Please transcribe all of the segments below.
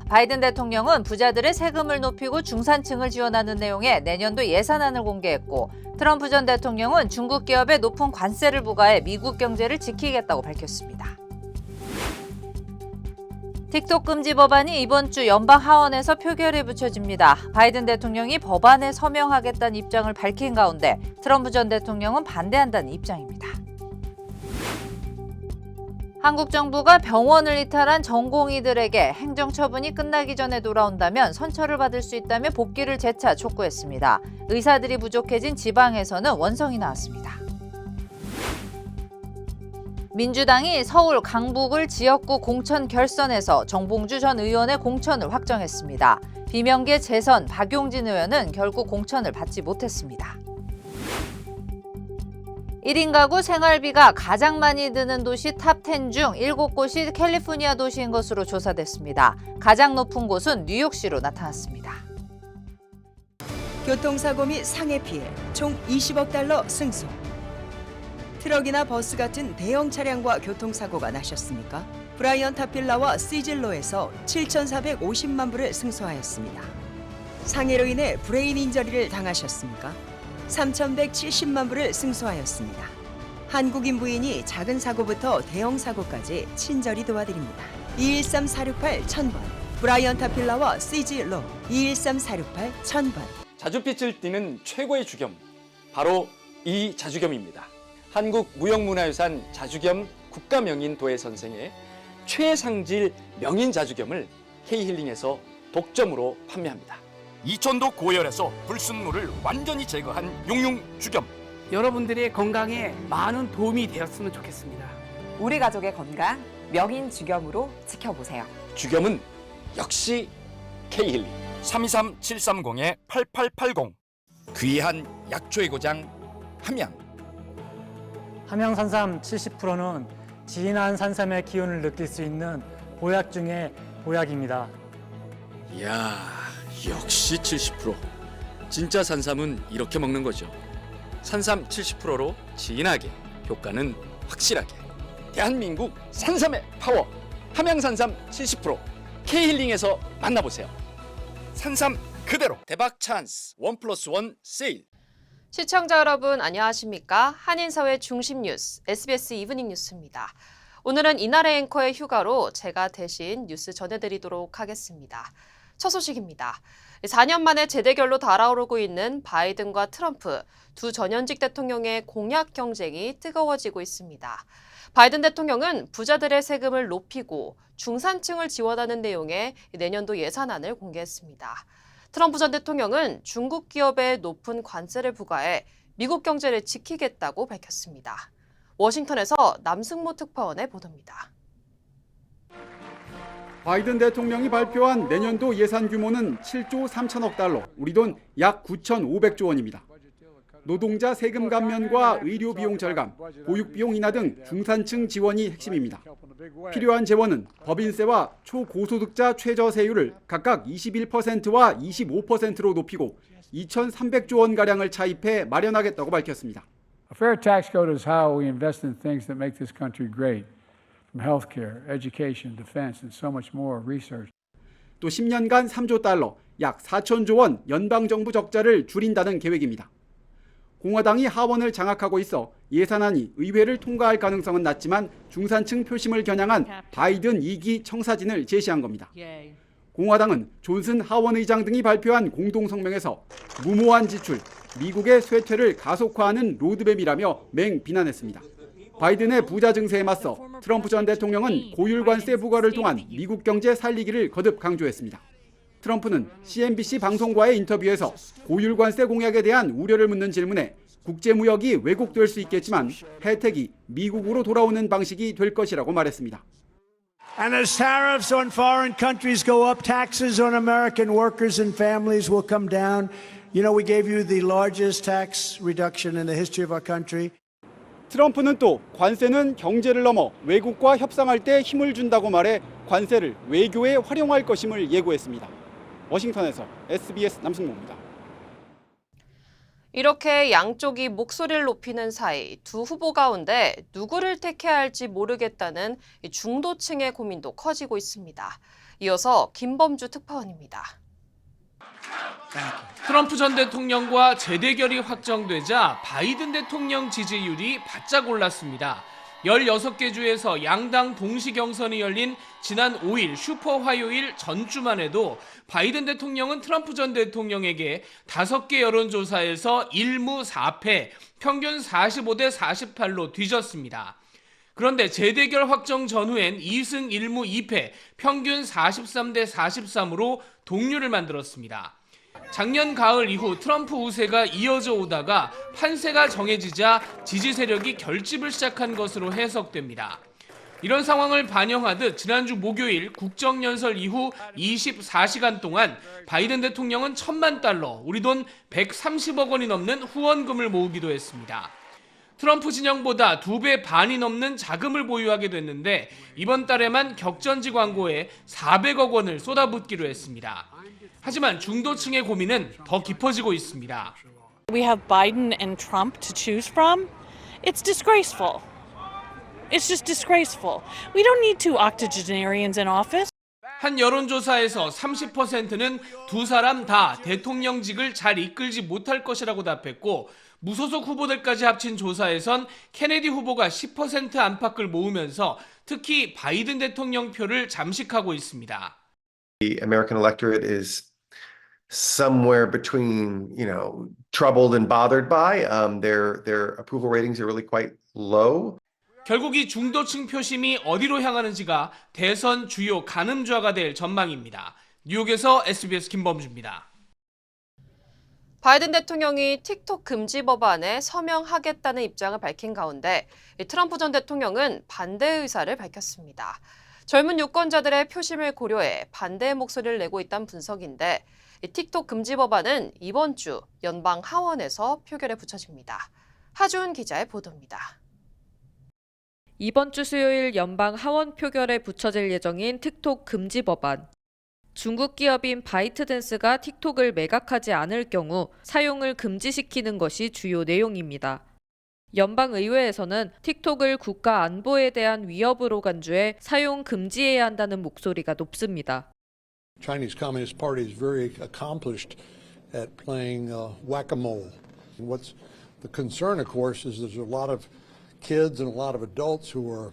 바이든 대통령은 부자들의 세금을 높이고 중산층을 지원하는 내용의 내년도 예산안을 공개했고, 트럼프 전 대통령은 중국 기업에 높은 관세를 부과해 미국 경제를 지키겠다고 밝혔습니다. 틱톡 금지 법안이 이번 주 연방 하원에서 표결에 붙여집니다. 바이든 대통령이 법안에 서명하겠다는 입장을 밝힌 가운데 트럼프 전 대통령은 반대한다는 입장입니다. 한국 정부가 병원을 이탈한 전공의들에게 행정처분이 끝나기 전에 돌아온다면 선처를 받을 수 있다며 복귀를 재차 촉구했습니다. 의사들이 부족해진 지방에서는 원성이 나왔습니다. 민주당이 서울 강북을 지역구 공천 결선에서 정봉주 전 의원의 공천을 확정했습니다. 비명계 재선 박용진 의원은 결국 공천을 받지 못했습니다. 1인 가구 생활비가 가장 많이 드는 도시 탑10 중 7곳이 캘리포니아 도시인 것으로 조사됐습니다. 가장 높은 곳은 뉴욕시로 나타났습니다. 교통사고 및 상해 피해 총 20억 달러 승소. 트럭이나 버스 같은 대형 차량과 교통사고가 나셨습니까? 브라이언 타필라와 시즐로에서 7,450만 불을 승소하였습니다. 상해로 인해 브레인 인저리를 당하셨습니까? 3,170만 불을 승소하였습니다. 한국인 부인이 작은 사고부터 대형 사고까지 친절히 도와드립니다. 213-468-1000번 브라이언 타필라와 시즐로 213-468-1000번. 자주빛을 띠는 최고의 주겸, 바로 이 자주겸입니다. 한국무형문화유산 자주겸 국가명인 도예선생의 최상질 명인 자주겸을 K힐링에서 독점으로 판매합니다. 이천도 고열에서 불순물을 완전히 제거한 용융 주겸. 여러분들의 건강에 많은 도움이 되었으면 좋겠습니다. 우리 가족의 건강 명인 주겸으로 지켜보세요. 주겸은 역시 K힐링. 323-730-8880. 귀한 약초의 고장 함양. 함양산삼 70%는 진한 산삼의 기운을 느낄 수 있는 보약 중에 보약입니다. 이야, 역시 70%. 진짜 산삼은 이렇게 먹는 거죠. 산삼 70%로 진하게, 효과는 확실하게. 대한민국 산삼의 파워. 함양산삼 70%. K힐링에서 만나보세요. 산삼 그대로. 대박 찬스 1+1 세일. 시청자 여러분 안녕하십니까? 한인사회 중심 뉴스 SBS 이브닝 뉴스입니다. 오늘은 이날의 앵커의 휴가로 제가 대신 뉴스 전해드리도록 하겠습니다. 첫 소식입니다. 4년 만에 재대결로 달아오르고 있는 바이든과 트럼프 두 전현직 대통령의 공약 경쟁이 뜨거워지고 있습니다. 바이든 대통령은 부자들의 세금을 높이고 중산층을 지원하는 내용의 내년도 예산안을 공개했습니다. 트럼프 전 대통령은 중국 기업에 높은 관세를 부과해 미국 경제를 지키겠다고 밝혔습니다. 워싱턴에서 남승모 특파원의 보도입니다. 바이든 대통령이 발표한 내년도 예산 규모는 7조 3천억 달러, 우리 돈 약 9,500조 원입니다. 노동자 세금 감면과 의료 비용 절감, 보육 비용 인하 등 중산층 지원이 핵심입니다. 필요한 재원은 법인세와 초고소득자 최저세율을 각각 21%와 25%로 높이고 2,300조 원가량을 차입해 마련하겠다고 밝혔습니다. A fair tax code is how we invest in things that make this country great, from healthcare, education, defense, and so much more research. 또 10년간 3조 달러, 약 4천조 원 연방정부 적자를 줄인다는 계획입니다. 공화당이 하원을 장악하고 있어 예산안이 의회를 통과할 가능성은 낮지만 중산층 표심을 겨냥한 바이든 2기 청사진을 제시한 겁니다. 공화당은 존슨 하원 의장 등이 발표한 공동성명에서 무모한 지출, 미국의 쇠퇴를 가속화하는 로드맵이라며 맹비난했습니다. 바이든의 부자 증세에 맞서 트럼프 전 대통령은 고율관세 부과를 통한 미국 경제 살리기를 거듭 강조했습니다. 트럼프는 CNBC 방송과의 인터뷰에서 고율관세 공약에 대한 우려를 묻는 질문에 국제무역이 왜곡될 수 있겠지만 혜택이 미국으로 돌아오는 방식이 될 것이라고 말했습니다. And as tariffs on foreign countries go up, taxes on American workers and families will come down. You know, we gave you the largest tax reduction in the history of our country. 트럼프는 또 관세는 경제를 넘어 외국과 협상할 때 힘을 준다고 말해 관세를 외교에 활용할 것임을 예고했습니다. 워싱턴에서 SBS 남승모입니다. 이렇게 양쪽이 목소리를 높이는 사이 두 후보 가운데 누구를 택해야 할지 모르겠다는 중도층의 고민도 커지고 있습니다. 이어서 김범주 특파원입니다. 트럼프 전 대통령과 재대결이 확정되자 바이든 대통령 지지율이 바짝 올랐습니다. 16개 주에서 양당 동시 경선이 열린 지난 5일 슈퍼 화요일 전주만 해도 바이든 대통령은 트럼프 전 대통령에게 5개 여론조사에서 1무 4패, 평균 45대 48로 뒤졌습니다. 그런데 재대결 확정 전후엔 2승 1무 2패, 평균 43대 43으로 동률을 만들었습니다. 작년 가을 이후 트럼프 우세가 이어져 오다가 판세가 정해지자 지지 세력이 결집을 시작한 것으로 해석됩니다. 이런 상황을 반영하듯 지난주 목요일 국정연설 이후 24시간 동안 바이든 대통령은 $10,000,000, 우리 돈 130억 원이 넘는 후원금을 모으기도 했습니다. 트럼프 진영보다 2배 반이 넘는 자금을 보유하게 됐는데 이번 달에만 격전지 광고에 400억 원을 쏟아붓기로 했습니다. 하지만 중도층의 고민은 더 깊어지고 있습니다. We have Biden and Trump to choose from. It's disgraceful. It's just disgraceful. We don't need two octogenarians in office. 한 여론조사에서 30%는 두 사람 다 대통령직을 잘 이끌지 못할 것이라고 답했고 무소속 후보들까지 합친 조사에선 케네디 후보가 10% 안팎을 모으면서 특히 바이든 대통령 표를 잠식하고 있습니다. The American electorate is somewhere between, troubled and bothered by. Their approval ratings are really quite low. 결국 이 중도층 표심이 어디로 향하는지가 대선 주요 가늠좌가 될 전망입니다. 뉴욕에서 SBS 김범주입니다. 바이든 대통령이 틱톡 금지 법안에 서명하겠다는 입장을 밝힌 가운데 트럼프 전 대통령은 반대 의사를 밝혔습니다. 젊은 유권자들의 표심을 고려해 반대의 목소리를 내고 있다는 분석인데 틱톡 금지 법안은 이번 주 연방 하원에서 표결에 붙여집니다. 하주은 기자의 보도입니다. 이번 주 수요일 연방 하원 표결에 붙여질 예정인 틱톡 금지 법안. 중국 기업인 바이트댄스가 틱톡을 매각하지 않을 경우 사용을 금지시키는 것이 주요 내용입니다. 연방의회에서는 틱톡을 국가 안보에 대한 위협으로 간주해 사용 금지해야 한다는 목소리가 높습니다. Chinese Communist Party is very accomplished at playing whack-a-mole. What's the concern, of course, is there's a lot of kids and a lot of adults who are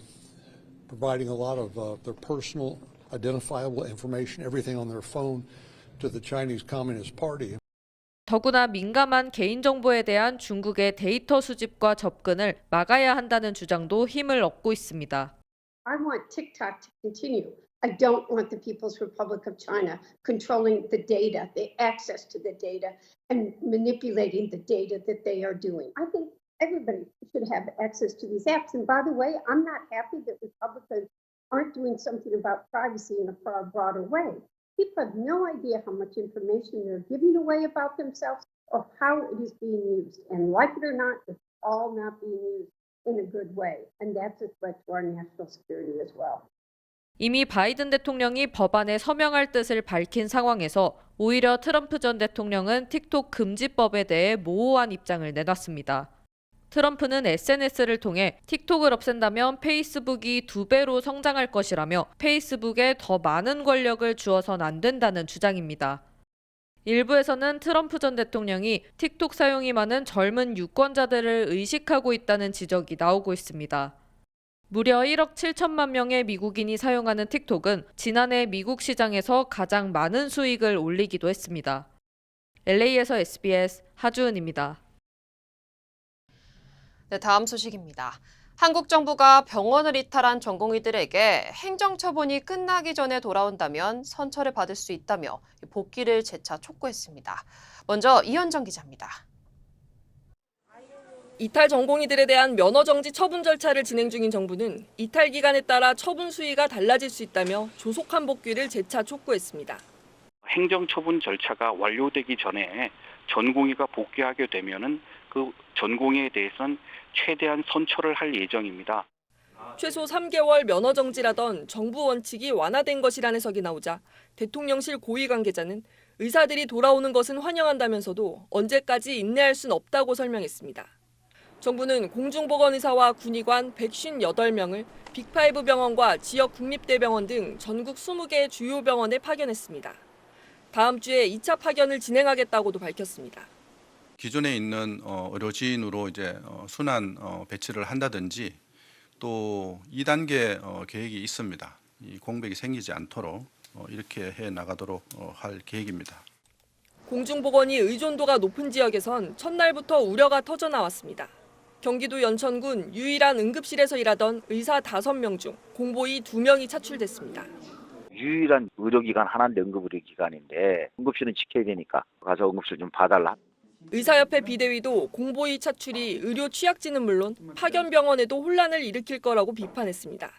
providing a lot of their personal identifiable information, everything on their phone, to the Chinese Communist Party. 더구나 민감한 개인정보에 대한 중국의 데이터 수집과 접근을 막아야 한다는 주장도 힘을 얻고 있습니다. I want TikTok to continue. I don't want the People's Republic of China controlling the data, the access to the data, and manipulating the data that they are doing. I think everybody should have access to these apps. And by the way, I'm not happy that Republicans aren't doing something about privacy in a far broader way. People have no idea how much information they're giving away about themselves or how it is being used. And like it or not, it's all not being used in a good way. And that's a threat to our national security as well. 이미 바이든 대통령이 법안에 서명할 뜻을 밝힌 상황에서 오히려 트럼프 전 대통령은 틱톡 금지법에 대해 모호한 입장을 내놨습니다. 트럼프는 SNS를 통해 틱톡을 없앤다면 페이스북이 2배로 성장할 것이라며 페이스북에 더 많은 권력을 주어선 안 된다는 주장입니다. 일부에서는 트럼프 전 대통령이 틱톡 사용이 많은 젊은 유권자들을 의식하고 있다는 지적이 나오고 있습니다. 무려 1억 7천만 명의 미국인이 사용하는 틱톡은 지난해 미국 시장에서 가장 많은 수익을 올리기도 했습니다. LA에서 SBS 하주은입니다. 네, 다음 소식입니다. 한국 정부가 병원을 이탈한 전공의들에게 행정처분이 끝나기 전에 돌아온다면 선처를 받을 수 있다며 복귀를 재차 촉구했습니다. 먼저 이현정 기자입니다. 이탈 전공의들에 대한 면허정지 처분 절차를 진행 중인 정부는 이탈 기간에 따라 처분 수위가 달라질 수 있다며 조속한 복귀를 재차 촉구했습니다. 행정처분 절차가 완료되기 전에 전공의가 복귀하게 되면은 그 전공의에 대해서는 최대한 선처를 할 예정입니다. 최소 3개월 면허정지라던 정부 원칙이 완화된 것이라는 해석이 나오자 대통령실 고위 관계자는 의사들이 돌아오는 것은 환영한다면서도 언제까지 인내할 순 없다고 설명했습니다. 정부는 공중보건의사와 군의관 158명을 빅5 병원과 지역 국립대병원 등 전국 20개 주요 병원에 파견했습니다. 다음 주에 2차 파견을 진행하겠다고도 밝혔습니다. 기존에 있는 의료진으로 이제 순환 배치를 한다든지 또 2단계 계획이 있습니다. 이 공백이 생기지 않도록 이렇게 해 나가도록 할 계획입니다. 공중보건이 의존도가 높은 지역에선 첫날부터 우려가 터져 나왔습니다. 경기도 연천군 유일한 응급실에서 일하던 의사 5명 중 공보의 2명이 차출됐습니다. 유일한 의료기관 하나인데 응급의료기관인데 응급실은 지켜야 되니까 가서 응급실 좀 봐달라. 의사협회 비대위도 공보의 차출이 의료 취약진은 물론 파견 병원에도 혼란을 일으킬 거라고 비판했습니다.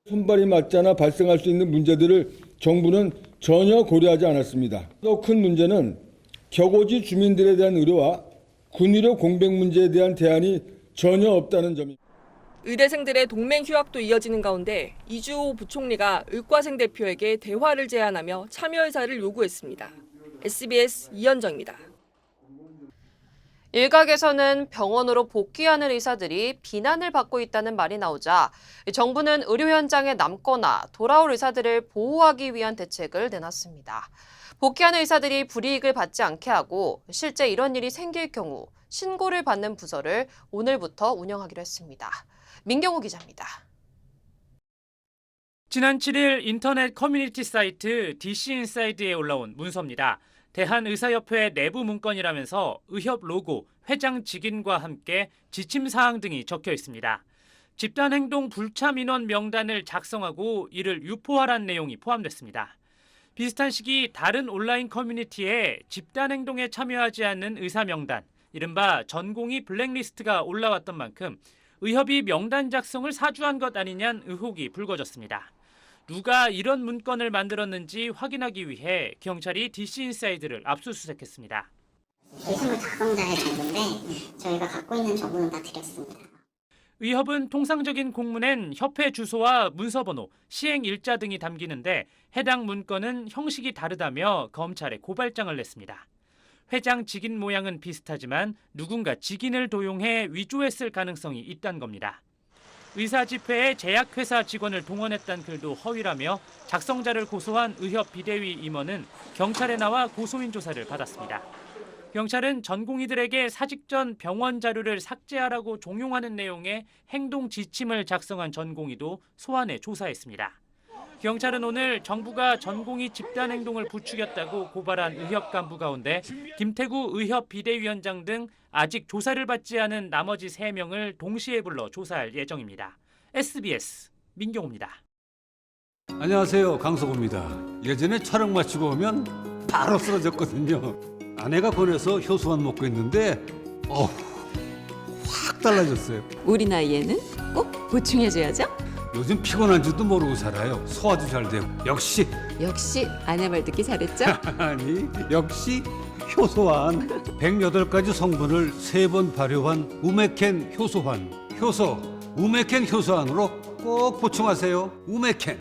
손발이 맞잖아 발생할 수 있는 문제들을 정부는 전혀 고려하지 않았습니다. 더 큰 문제는 격오지 주민들에 대한 의료와 군의료 공백 문제에 대한 대안이 전혀 없다는 점입니다. 의대생들의 동맹 휴학도 이어지는 가운데 이주호 부총리가 의과생 대표에게 대화를 제안하며 참여 의사를 요구했습니다. SBS 이현정입니다. 일각에서는 병원으로 복귀하는 의사들이 비난을 받고 있다는 말이 나오자 정부는 의료 현장에 남거나 돌아올 의사들을 보호하기 위한 대책을 내놨습니다. 복귀하는 의사들이 불이익을 받지 않게 하고 실제 이런 일이 생길 경우 신고를 받는 부서를 오늘부터 운영하기로 했습니다. 민경호 기자입니다. 지난 7일 인터넷 커뮤니티 사이트 DC인사이드에 올라온 문서입니다. 대한의사협회 내부 문건이라면서 의협 로고, 회장 직인과 함께 지침 사항 등이 적혀 있습니다. 집단행동 불참 인원 명단을 작성하고 이를 유포하라는 내용이 포함됐습니다. 비슷한 시기 다른 온라인 커뮤니티에 집단행동에 참여하지 않는 의사 명단, 이른바 전공의 블랙리스트가 올라왔던 만큼 의협이 명단 작성을 사주한 것 아니냐는 의혹이 불거졌습니다. 누가 이런 문건을 만들었는지 확인하기 위해 경찰이 DC인사이드를 압수수색했습니다. 의사명 작성자의 정보인데 저희가 갖고 있는 정보는 다 드렸습니다. 의협은 통상적인 공문엔 협회 주소와 문서번호, 시행 일자 등이 담기는데 해당 문건은 형식이 다르다며 검찰에 고발장을 냈습니다. 회장 직인 모양은 비슷하지만 누군가 직인을 도용해 위조했을 가능성이 있다는 겁니다. 의사 집회에 제약회사 직원을 동원했다는 글도 허위라며 작성자를 고소한 의협 비대위 임원은 경찰에 나와 고소인 조사를 받았습니다. 경찰은 전공의들에게 사직 전 병원 자료를 삭제하라고 종용하는 내용의 행동 지침을 작성한 전공의도 소환해 조사했습니다. 경찰은 오늘 정부가 전공의 집단 행동을 부추겼다고 고발한 의협 간부 가운데 김태구 의협 비대위원장 등 아직 조사를 받지 않은 나머지 3명을 동시에 불러 조사할 예정입니다. SBS 민경호입니다. 안녕하세요, 강석호입니다. 예전에 촬영 마치고 오면 바로 쓰러졌거든요. 아내가 권해서 효소만 먹고 있는데 확 달라졌어요. 우리 나이에는 꼭 보충해줘야죠. 요즘 피곤한 줄도 모르고 살아요. 소화도 잘 되고. 역시 아내 말 듣기 잘했죠? 아니, 역시 효소환. 108가지 성분을 3번 발효한 우메켄 효소환. 효소 우메켄 효소환으로 꼭 보충하세요. 우메켄.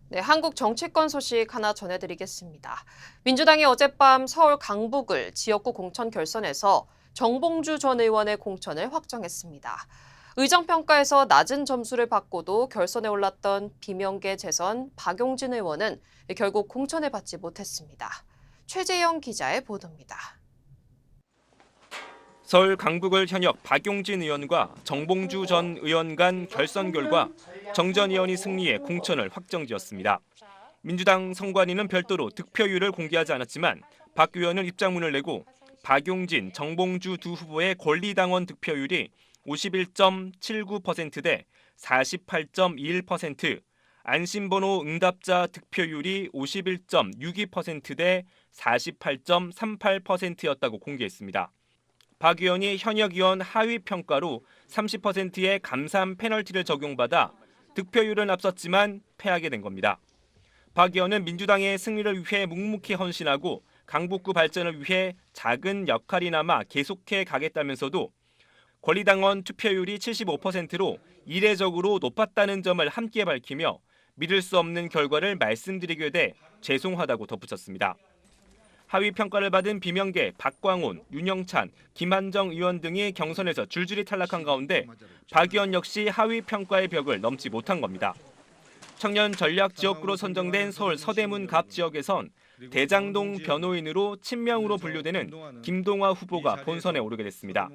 네, 한국 정치권 소식 하나 전해드리겠습니다. 민주당이 어젯밤 서울 강북을 지역구 공천 결선에서 정봉주 전 의원의 공천을 확정했습니다. 의정평가에서 낮은 점수를 받고도 결선에 올랐던 비명계 재선 박용진 의원은 결국 공천을 받지 못했습니다. 최재영 기자의 보도입니다. 서울 강북을 현역 박용진 의원과 정봉주 전 의원 간 결선 결과 정 전 의원이 승리해 공천을 확정지었습니다. 민주당 선관위는 별도로 득표율을 공개하지 않았지만 박 의원은 입장문을 내고 박용진, 정봉주 두 후보의 권리당원 득표율이 51.79% 대 48.21%, 안심번호 응답자 득표율이 51.62% 대 48.38%였다고 공개했습니다. 박 의원이 현역 의원 하위 평가로 30%의 감산 페널티를 적용받아 득표율은 앞섰지만 패하게 된 겁니다. 박 의원은 민주당의 승리를 위해 묵묵히 헌신하고 강북구 발전을 위해 작은 역할이 남아 계속해 가겠다면서도 권리당원 투표율이 75%로 이례적으로 높았다는 점을 함께 밝히며 믿을 수 없는 결과를 말씀드리게 돼 죄송하다고 덧붙였습니다. 하위 평가를 받은 비명계 박광온, 윤영찬, 김한정 의원 등이 경선에서 줄줄이 탈락한 가운데 박 의원 역시 하위 평가의 벽을 넘지 못한 겁니다. 청년 전략 지역구로 선정된 서울 서대문 갑 지역에선 대장동 변호인으로 친명으로 분류되는 김동화 후보가 본선에 오르게 됐습니다.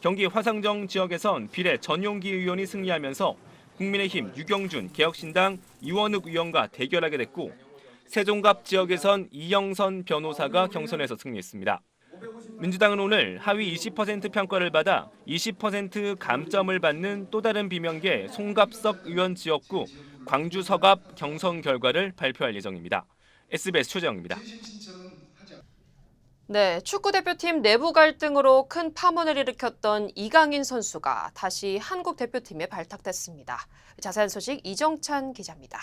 경기 화성정 지역에선 비례 전용기 의원이 승리하면서 국민의힘 유경준 개혁신당 이원욱 의원과 대결하게 됐고 세종갑 지역에선 이영선 변호사가 경선에서 승리했습니다. 민주당은 오늘 하위 20% 평가를 받아 20% 감점을 받는 또 다른 비명계 송갑석 의원 지역구 광주 서갑 경선 결과를 발표할 예정입니다. SBS 최재영입니다. 네, 축구대표팀 내부 갈등으로 큰 파문을 일으켰던 이강인 선수가 다시 한국 대표팀에 발탁됐습니다. 자세한 소식 이정찬 기자입니다.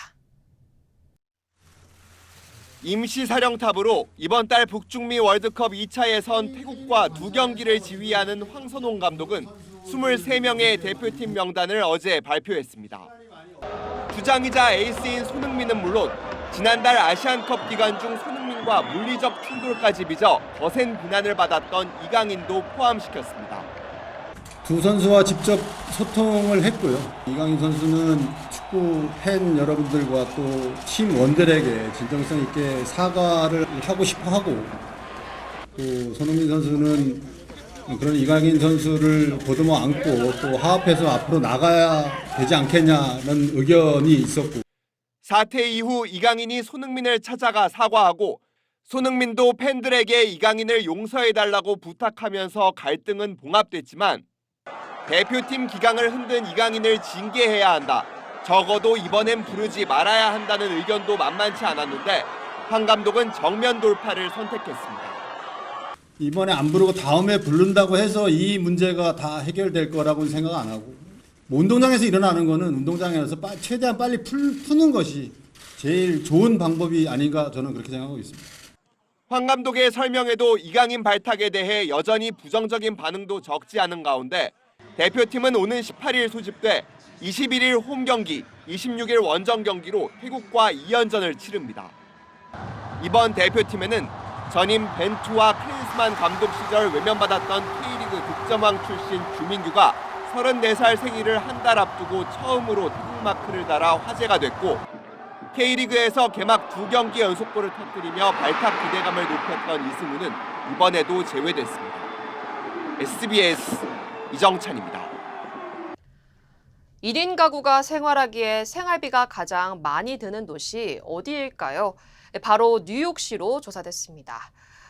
임시사령탑으로 이번 달 북중미 월드컵 2차 예선 태국과 2경기를 지휘하는 황선홍 감독은 23명의 대표팀 명단을 어제 발표했습니다. 주장이자 에이스인 손흥민은 물론 지난달 아시안컵 기간 중 손흥민과 물리적 충돌까지 빚어 거센 비난을 받았던 이강인도 포함시켰습니다. 두 선수와 직접 소통을 했고요. 이강인 선수는 축구 팬 여러분들과 또 팀원들에게 진정성 있게 사과를 하고 싶어 하고, 또 손흥민 선수는 그런 이강인 선수를 보듬어 안고 또 화합해서 앞으로 나가야 되지 않겠냐는 의견이 있었고, 사태 이후 이강인이 손흥민을 찾아가 사과하고 손흥민도 팬들에게 이강인을 용서해달라고 부탁하면서 갈등은 봉합됐지만 대표팀 기강을 흔든 이강인을 징계해야 한다. 적어도 이번엔 부르지 말아야 한다는 의견도 만만치 않았는데 황 감독은 정면 돌파를 선택했습니다. 이번에 안 부르고 다음에 부른다고 해서 이 문제가 다 해결될 거라고는 생각 안 하고, 뭐 운동장에서 일어나는 거는 운동장에서 최대한 빨리 푸는 것이 제일 좋은 방법이 아닌가, 저는 그렇게 생각하고 있습니다. 황 감독의 설명에도 이강인 발탁에 대해 여전히 부정적인 반응도 적지 않은 가운데 대표팀은 오는 18일 소집돼 21일 홈 경기, 26일 원정 경기로 태국과 2연전을 치릅니다. 이번 대표팀에는 전임 벤투와 클린스만 감독 시절 외면받았던 K리그 득점왕 출신 주민규가 34살 생일을 한 달 앞두고 처음으로 태국 마크를 달아 화제가 됐고, K리그에서 개막 2경기 연속골을 터뜨리며 발탁 기대감을 높였던 이승우는 이번에도 제외됐습니다. SBS 이정찬입니다. 1인 가구가 생활하기에 생활비가 가장 많이 드는 도시 어디일까요? 바로 뉴욕시로 조사됐습니다.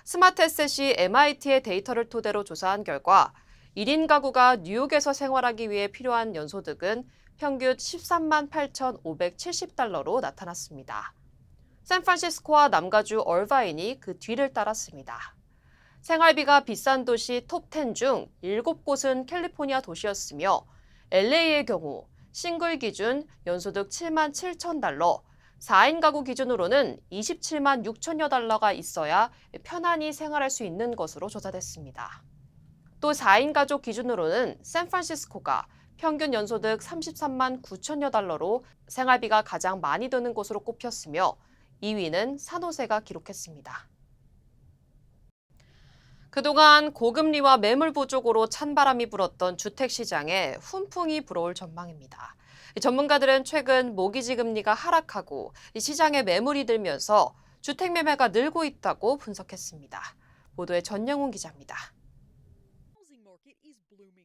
스마트에셋이 MIT의 데이터를 토대로 조사한 결과 1인 가구가 뉴욕에서 생활하기 위해 필요한 연소득은 평균 13만 8,570달러로 나타났습니다. 샌프란시스코와 남가주 얼바인이 그 뒤를 따랐습니다. 생활비가 비싼 도시 톱10 중 7곳은 캘리포니아 도시였으며 LA의 경우 싱글 기준 연소득 7만 7천 달러, 4인 가구 기준으로는 27만 6천여 달러가 있어야 편안히 생활할 수 있는 것으로 조사됐습니다. 또 4인 가족 기준으로는 샌프란시스코가 평균 연소득 33만 9천여 달러로 생활비가 가장 많이 드는 곳으로 꼽혔으며 2위는 산호세가 기록했습니다. 그동안 고금리와 매물 부족으로 찬바람이 불었던 주택시장에 훈풍이 불어올 전망입니다. 전문가들은 최근 모기지 금리가 하락하고 시장에 매물이 들면서 주택 매매가 늘고 있다고 분석했습니다. 보도에 전영훈 기자입니다.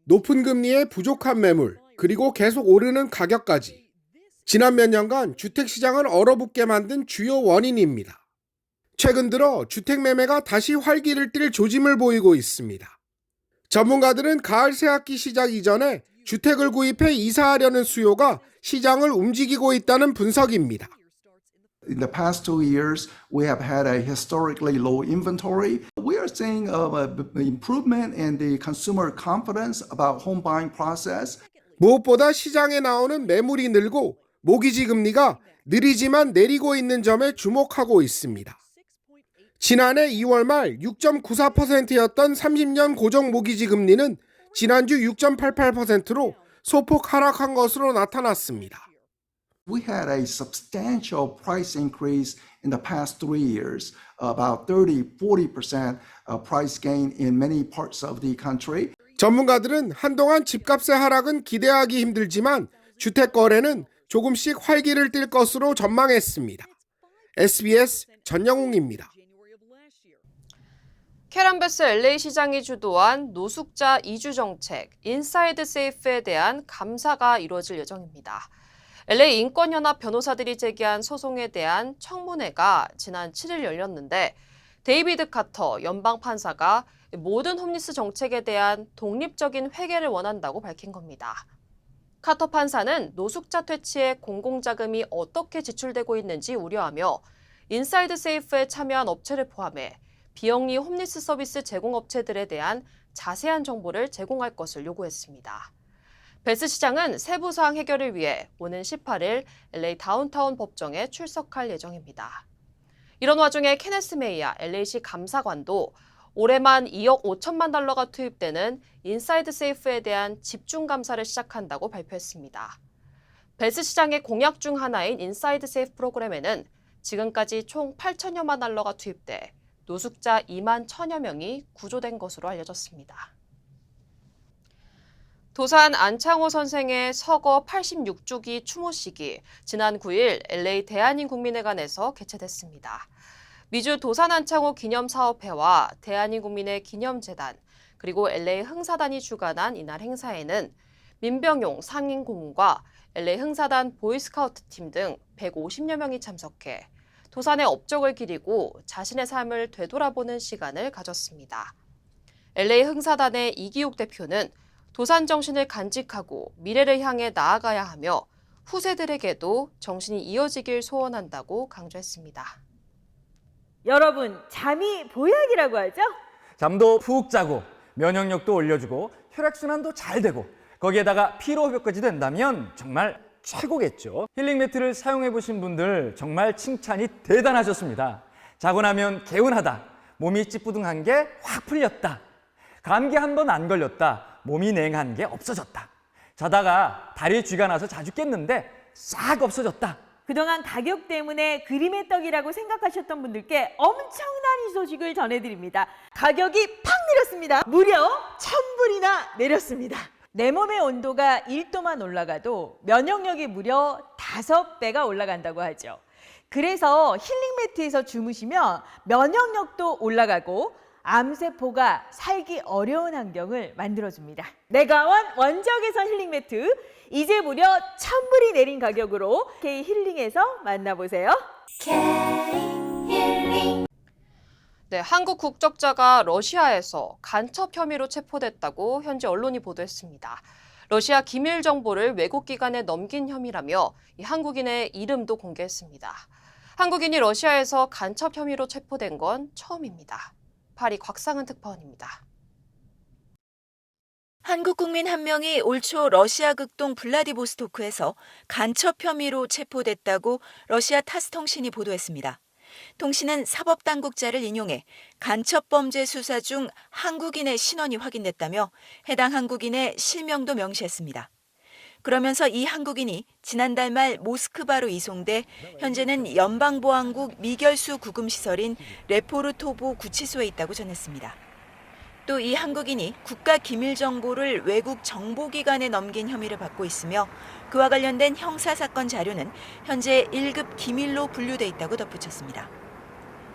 높은 금리에 부족한 매물, 그리고 계속 오르는 가격까지. 지난 몇 년간 주택시장을 얼어붙게 만든 주요 원인입니다. 최근 들어 주택 매매가 다시 활기를 띨 조짐을 보이고 있습니다. 전문가들은 가을 새학기 시작 이전에 주택을 구입해 이사하려는 수요가 시장을 움직이고 있다는 분석입니다. In the past 2 years, we have had a historically low inventory. We are seeing an improvement in the consumer confidence about home buying process. 무엇보다 시장에 나오는 매물이 늘고 모기지 금리가 느리지만 내리고 있는 점에 주목하고 있습니다. 지난해 2월 말 6.94%였던 30년 고정 모기지 금리는 지난주 6.88%로 소폭 하락한 것으로 나타났습니다. We had a substantial price increase in the past 3 years, about 30-40% price gain in many parts of the country. 전문가들은 한동안 집값의 하락은 기대하기 힘들지만 주택 거래는 조금씩 활기를 띨 것으로 전망했습니다. SBS 전영웅입니다. 캐런 베스 LA 시장이 주도한 노숙자 이주 정책 인사이드 세이프에 대한 감사가 이루어질 예정입니다. LA 인권연합 변호사들이 제기한 소송에 대한 청문회가 지난 7일 열렸는데 데이비드 카터 연방판사가 모든 홈리스 정책에 대한 독립적인 회계를 원한다고 밝힌 겁니다. 카터 판사는 노숙자 퇴치에 공공자금이 어떻게 지출되고 있는지 우려하며 인사이드 세이프에 참여한 업체를 포함해 비영리 홈리스 서비스 제공업체들에 대한 자세한 정보를 제공할 것을 요구했습니다. 베스 시장은 세부 사항 해결을 위해 오는 18일 LA 다운타운 법정에 출석할 예정입니다. 이런 와중에 케네스 메이야 LA시 감사관도 올해만 2억 5천만 달러가 투입되는 인사이드 세이프에 대한 집중 감사를 시작한다고 발표했습니다. 베스 시장의 공약 중 하나인 인사이드 세이프 프로그램에는 지금까지 총 8천여만 달러가 투입돼 노숙자 2만 1천여 명이 구조된 것으로 알려졌습니다. 도산 안창호 선생의 서거 86주기 추모식이 지난 9일 LA 대한인국민회관에서 개최됐습니다. 미주 도산 안창호 기념사업회와 대한인국민회 기념재단 그리고 LA 흥사단이 주관한 이날 행사에는 민병용 상임고문과 LA 흥사단 보이스카우트 팀 등 150여 명이 참석해 도산의 업적을 기리고 자신의 삶을 되돌아보는 시간을 가졌습니다. LA 흥사단의 이기욱 대표는 도산 정신을 간직하고 미래를 향해 나아가야 하며 후세들에게도 정신이 이어지길 소원한다고 강조했습니다. 여러분, 잠이 보약이라고 하죠? 잠도 푹 자고 면역력도 올려주고 혈액순환도 잘 되고 거기에다가 피로회복까지 된다면 정말 최고겠죠. 힐링 매트를 사용해 보신 분들 정말 칭찬이 대단하셨습니다. 자고 나면 개운하다, 몸이 찌뿌둥한 게 확 풀렸다, 감기 한 번 안 걸렸다, 몸이 냉한 게 없어졌다, 자다가 다리에 쥐가 나서 자주 깼는데 싹 없어졌다. 그동안 가격 때문에 그림의 떡이라고 생각하셨던 분들께 엄청난 이 소식을 전해드립니다. 가격이 팍 내렸습니다. 무려 1,000불이나 내렸습니다. 내 몸의 온도가 1도만 올라가도 면역력이 무려 5배가 올라간다고 하죠. 그래서 힐링 매트에서 주무시면 면역력도 올라가고 암세포가 살기 어려운 환경을 만들어줍니다. 내가원 원적외선 힐링 매트, 이제 무려 1,000불이 내린 가격으로 K힐링에서 만나보세요. K힐링. 네, 한국 국적자가 러시아에서 간첩 혐의로 체포됐다고 현지 언론이 보도했습니다. 러시아 기밀 정보를 외국 기관에 넘긴 혐의라며 이 한국인의 이름도 공개했습니다. 한국인이 러시아에서 간첩 혐의로 체포된 건 처음입니다. 파리 곽상은 특파원입니다. 한국 국민 한 명이 올 초 러시아 극동 블라디보스토크에서 간첩 혐의로 체포됐다고 러시아 타스 통신이 보도했습니다. 통신은 사법당국자를 인용해 간첩 범죄 수사 중 한국인의 신원이 확인됐다며 해당 한국인의 실명도 명시했습니다. 그러면서 이 한국인이 지난달 말 모스크바로 이송돼 현재는 연방보안국 미결수 구금시설인 레포르토보 구치소에 있다고 전했습니다. 또 이 한국인이 국가기밀정보를 외국 정보기관에 넘긴 혐의를 받고 있으며 그와 관련된 형사사건 자료는 현재 1급 기밀로 분류돼 있다고 덧붙였습니다.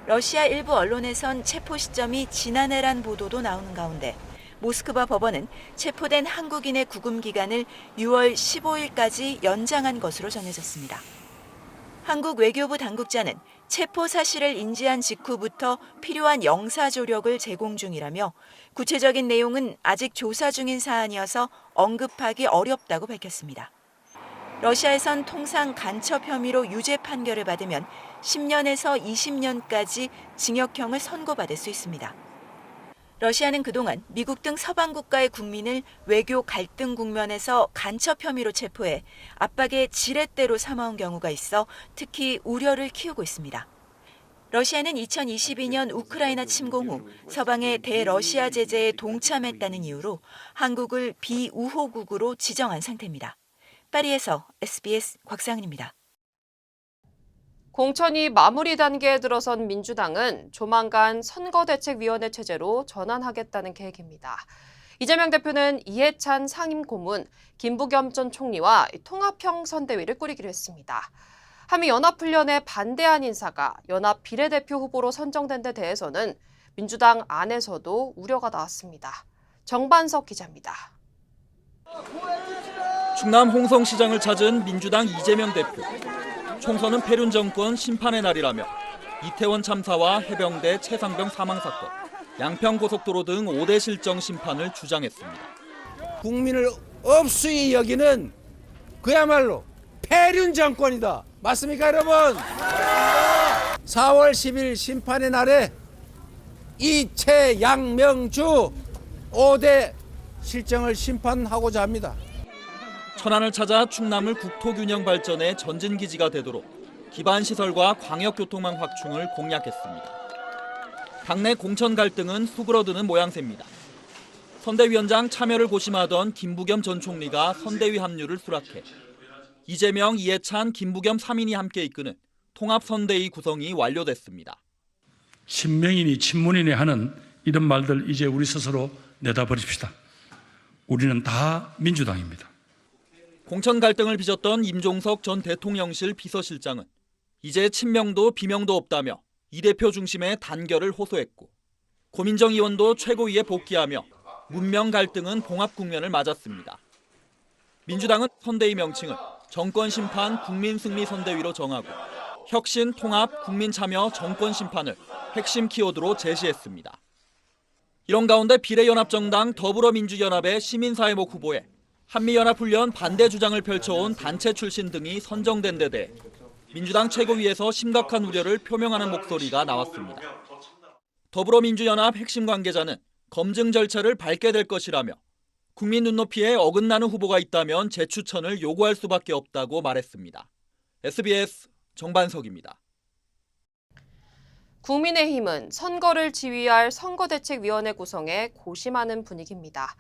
러시아 일부 언론에선 체포 시점이 지난해란 보도도 나오는 가운데 모스크바 법원은 체포된 한국인의 구금 기간을 6월 15일까지 연장한 것으로 전해졌습니다. 한국 외교부 당국자는 체포 사실을 인지한 직후부터 필요한 영사 조력을 제공 중이라며 구체적인 내용은 아직 조사 중인 사안이어서 언급하기 어렵다고 밝혔습니다. 러시아에선 통상 간첩 혐의로 유죄 판결을 받으면 10년에서 20년까지 징역형을 선고받을 수 있습니다. 러시아는 그동안 미국 등 서방 국가의 국민을 외교 갈등 국면에서 간첩 혐의로 체포해 압박의 지렛대로 삼아온 경우가 있어 특히 우려를 키우고 있습니다. 러시아는 2022년 우크라이나 침공 후 서방의 대러시아 제재에 동참했다는 이유로 한국을 비우호국으로 지정한 상태입니다. 파리에서 SBS 곽상은입니다. 공천이 마무리 단계에 들어선 민주당은 조만간 선거대책위원회 체제로 전환하겠다는 계획입니다. 이재명 대표는 이해찬 상임고문, 김부겸 전 총리와 통합형 선대위를 꾸리기로 했습니다. 한미 연합훈련에 반대한 인사가 연합 비례대표 후보로 선정된 데 대해서는 민주당 안에서도 우려가 나왔습니다. 정반석 기자입니다. 충남 홍성시장을 찾은 민주당 이재명 대표. 총선은 패륜 정권 심판의 날이라며 이태원 참사와 해병대 최상병 사망 사건, 양평고속도로 등 5대 실정 심판을 주장했습니다. 국민을 업수히 여기는 그야말로 패륜 정권이다. 맞습니까, 여러분? 4월 10일 심판의 날에 이채, 양명주 5대 실정을 심판하고자 합니다. 천안을 찾아 충남을 국토균형 발전의 전진기지가 되도록 기반시설과 광역교통망 확충을 공약했습니다. 당내 공천 갈등은 수그러드는 모양새입니다. 선대위원장 참여를 고심하던 김부겸 전 총리가 선대위 합류를 수락해 이재명, 이해찬, 김부겸 3인이 함께 이끄는 통합선대위 구성이 완료됐습니다. 친명이니 친문이니 하는 이런 말들 이제 우리 스스로 내다버립시다. 우리는 다 민주당입니다. 공천 갈등을 빚었던 임종석 전 대통령실 비서실장은 이제 친명도 비명도 없다며 이 대표 중심의 단결을 호소했고, 고민정 의원도 최고위에 복귀하며 문명 갈등은 봉합 국면을 맞았습니다. 민주당은 선대위 명칭을 정권심판 국민승리선대위로 정하고 혁신, 통합, 국민참여, 정권심판을 핵심 키워드로 제시했습니다. 이런 가운데 비례연합정당 더불어민주연합의 시민사회목 후보에 한미연합훈련 반대 주장을 펼쳐온 단체 출신 등이 선정된 데 대해 민주당 최고위에서 심각한 우려를 표명하는 목소리가 나왔습니다. 더불어민주연합 핵심 관계자는 검증 절차를 밟게 될 것이라며 국민 눈높이에 어긋나는 후보가 있다면 재추천을 요구할 수밖에 없다고 말했습니다. SBS 정반석입니다. 국민의힘은 선거를 지휘할 선거대책위원회 구성에 고심하는 분위기입니다.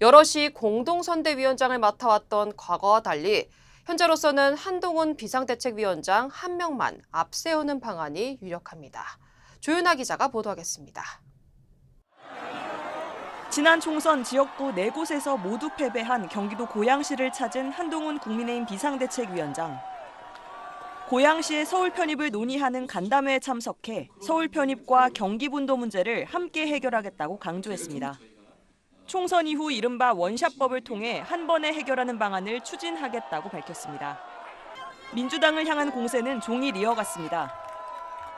여럿이 공동선대위원장을 맡아왔던 과거와 달리 현재로서는 한동훈 비상대책위원장 한 명만 앞세우는 방안이 유력합니다. 조윤아 기자가 보도하겠습니다. 지난 총선 지역구 4곳에서 모두 패배한 경기도 고양시를 찾은 한동훈 국민의힘 비상대책위원장. 고양시의 서울 편입을 논의하는 간담회에 참석해 서울 편입과 경기 분도 문제를 함께 해결하겠다고 강조했습니다. 총선 이후 이른바 원샷법을 통해 한 번에 해결하는 방안을 추진하겠다고 밝혔습니다. 민주당을 향한 공세는 종일 이어갔습니다.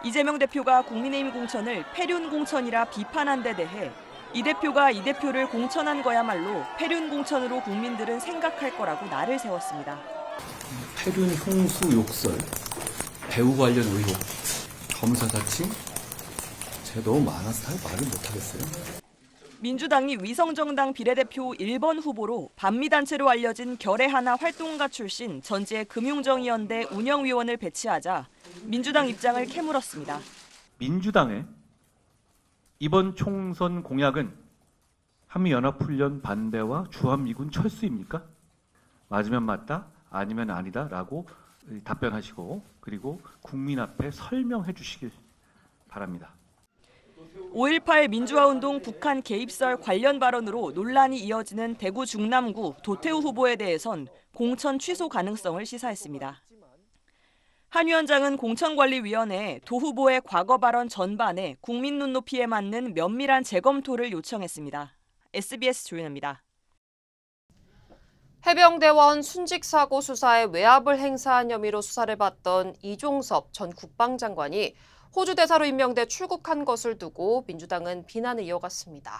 이재명 대표가 국민의힘 공천을 패륜 공천이라 비판한 데 대해 이 대표가 이 대표를 공천한 거야말로 패륜 공천으로 국민들은 생각할 거라고 날을 세웠습니다. 패륜 홍수 욕설, 배우 관련 의혹, 검사 사칭, 제가 너무 많아서 말을 못하겠어요. 민주당이 위성정당 비례대표 1번 후보로 반미단체로 알려진 결의하나 활동가 출신 전직 금융정의연대 운영위원을 배치하자 민주당 입장을 캐물었습니다. 민주당의 이번 총선 공약은 한미연합훈련 반대와 주한미군 철수입니까? 맞으면 맞다, 아니면 아니다라고 답변하시고 그리고 국민 앞에 설명해 주시길 바랍니다. 5.18 민주화운동 북한 개입설 관련 발언으로 논란이 이어지는 대구 중남구 도태우 후보에 대해선 공천 취소 가능성을 시사했습니다. 한 위원장은 공천관리위원회에 도 후보의 과거 발언 전반에 국민 눈높이에 맞는 면밀한 재검토를 요청했습니다. SBS 조윤아입니다. 해병대원 순직사고 수사에 외압을 행사한 혐의로 수사를 받던 이종섭 전 국방장관이 호주 대사로 임명돼 출국한 것을 두고 민주당은 비난을 이어갔습니다.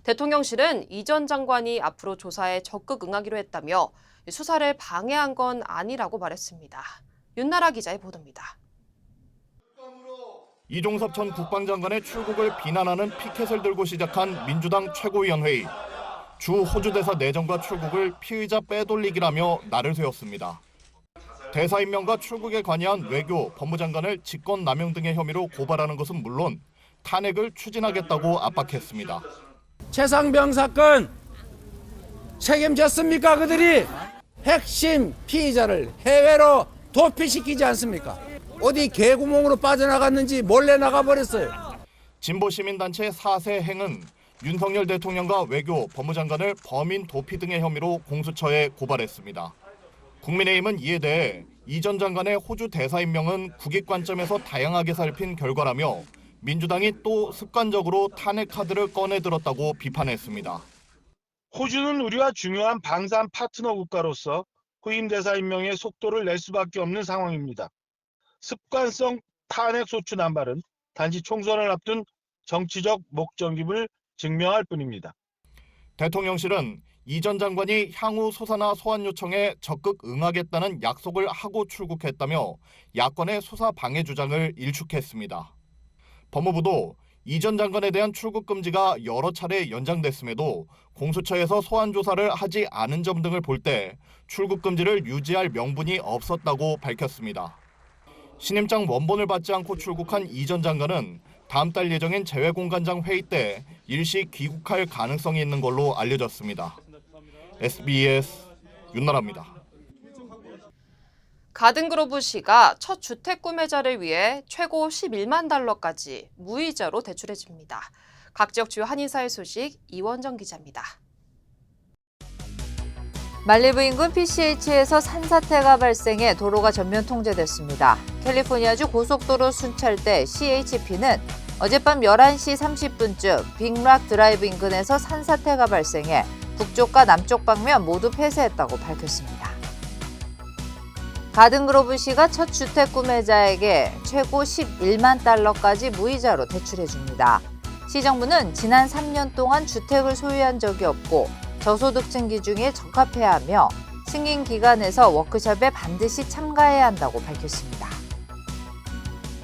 대통령실은 이 전 장관이 앞으로 조사에 적극 응하기로 했다며 수사를 방해한 건 아니라고 말했습니다. 윤나라 기자의 보도입니다. 이종섭 전 국방장관의 출국을 비난하는 피켓을 들고 시작한 민주당 최고위원회의. 주 호주 대사 내정과 출국을 피의자 빼돌리기라며 날을 세웠습니다. 대사 임명과 출국에 관여한 외교, 법무장관을 직권남용 등의 혐의로 고발하는 것은 물론 탄핵을 추진하겠다고 압박했습니다. 최상병 사건 책임졌습니까? 그들이 핵심 피의자를 해외로 도피시키지 않습니까? 어디 개구멍으로 빠져나갔는지 몰래 나가버렸어요. 진보시민단체 4세 행은 윤석열 대통령과 외교, 법무장관을 범인 도피 등의 혐의로 공수처에 고발했습니다. 국민의힘은 이에 대해 이 전 장관의 호주 대사 임명은 국익 관점에서 다양하게 살핀 결과라며 민주당이 또 습관적으로 탄핵 카드를 꺼내들었다고 비판했습니다. 호주는 우리와 중요한 방산 파트너 국가로서 후임 대사 임명에 속도를 낼 수밖에 없는 상황입니다. 습관성 탄핵 소추 남발은 단지 총선을 앞둔 정치적 목적임을 증명할 뿐입니다. 대통령실은 이 전 장관이 향후 수사나 소환 요청에 적극 응하겠다는 약속을 하고 출국했다며 야권의 수사 방해 주장을 일축했습니다. 법무부도 이 전 장관에 대한 출국 금지가 여러 차례 연장됐음에도 공수처에서 소환 조사를 하지 않은 점 등을 볼 때 출국 금지를 유지할 명분이 없었다고 밝혔습니다. 신임장 원본을 받지 않고 출국한 이 전 장관은 다음 달 예정인 재외공관장 회의 때 일시 귀국할 가능성이 있는 걸로 알려졌습니다. SBS 윤나라입니다. 가든그로브시가 첫 주택 구매자를 위해 최고 11만 달러까지 무이자로 대출해줍니다. 각 지역 주요 한인사회 소식 이원정 기자입니다. 말리부 인근 PCH에서 산사태가 발생해 도로가 전면 통제됐습니다. 캘리포니아주 고속도로 순찰대 CHP는 어젯밤 11시 30분쯤 빅락 드라이브 인근에서 산사태가 발생해 북쪽과 남쪽 방면 모두 폐쇄했다고 밝혔습니다. 가든그로브시가 첫 주택 구매자에게 최고 11만 달러까지 무이자로 대출해줍니다. 시정부는 지난 3년 동안 주택을 소유한 적이 없고 저소득층 기준에 적합해야 하며 승인 기간에서 워크숍에 반드시 참가해야 한다고 밝혔습니다.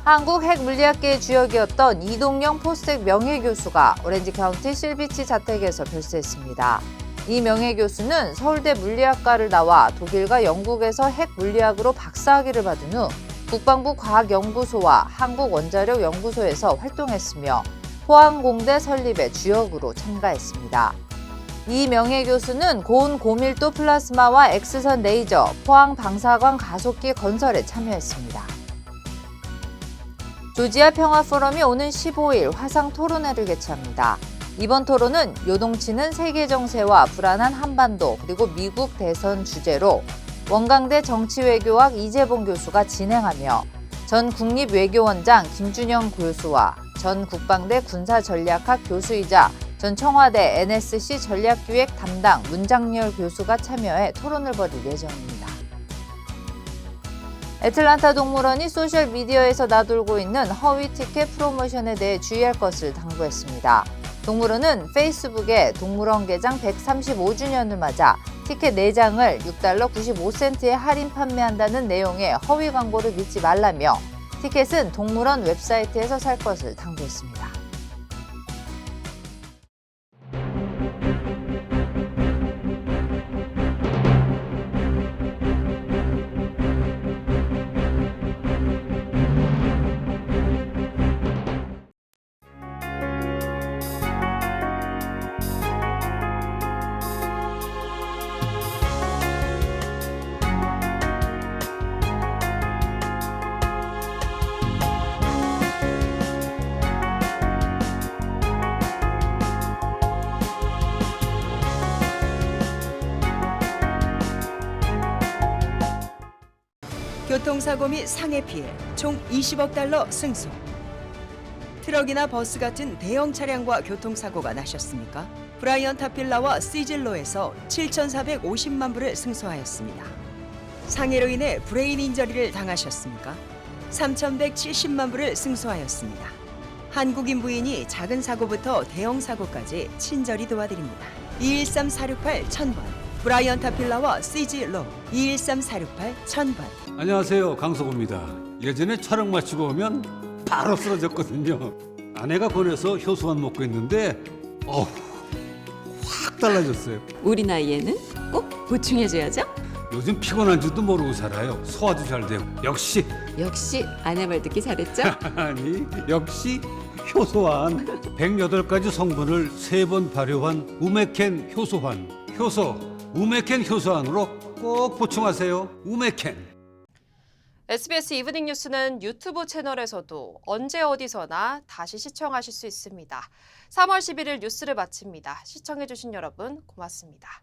한국 핵물리학계의 주역이었던 이동영 포스텍 명예교수가 오렌지 카운티 실비치 자택에서 별세했습니다. 이 명예교수는 서울대 물리학과를 나와 독일과 영국에서 핵물리학으로 박사학위를 받은 후 국방부 과학연구소와 한국원자력연구소에서 활동했으며 포항공대 설립의 주역으로 참가했습니다. 이 명예교수는 고온 고밀도 플라스마와 X선 레이저, 포항 방사광 가속기 건설에 참여했습니다. 조지아 평화포럼이 오는 15일 화상 토론회를 개최합니다. 이번 토론은 요동치는 세계 정세와 불안한 한반도 그리고 미국 대선 주제로 원광대 정치외교학 이재봉 교수가 진행하며 전 국립외교원장 김준영 교수와 전 국방대 군사전략학 교수이자 전 청와대 NSC 전략기획 담당 문장열 교수가 참여해 토론을 벌일 예정입니다. 애틀란타 동물원이 소셜미디어에서 나돌고 있는 허위 티켓 프로모션에 대해 주의할 것을 당부했습니다. 동물원은 페이스북에 동물원 개장 135주년을 맞아 티켓 4장을 $6 95센트에 할인 판매한다는 내용의 허위 광고를 믿지 말라며 티켓은 동물원 웹사이트에서 살 것을 당부했습니다. 교통사고 및 상해 피해 총 20억 달러 승소. 트럭이나 버스 같은 대형 차량과 교통사고가 나셨습니까? 브라이언 타필라와 시즐로에서 7,450만 불을 승소하였습니다. 상해로 인해 브레인 인저리를 당하셨습니까? 3,170만 불을 승소하였습니다. 한국인 부인이 작은 사고부터 대형 사고까지 친절히 도와드립니다. 213-468-1000번 브라이언 타필라와 시즐로 213-468-1000번. 안녕하세요, 강석호입니다. 예전에 촬영 마치고 오면 바로 쓰러졌거든요. 아내가 권해서 효소만 먹고 있는데 확 달라졌어요. 우리 나이에는 꼭 보충해줘야죠. 요즘 피곤한 줄도 모르고 살아요. 소화도 잘 되고. 역시 아내 말 듣기 잘했죠? 아니, 역시 효소환. 108가지 성분을 3번 발효한 우메켄 효소환. 효소 우메켄 효소환으로 꼭 보충하세요. 우메켄. SBS 이브닝 뉴스는 유튜브 채널에서도 언제 어디서나 다시 시청하실 수 있습니다. 3월 11일 뉴스를 마칩니다. 시청해주신 여러분 고맙습니다.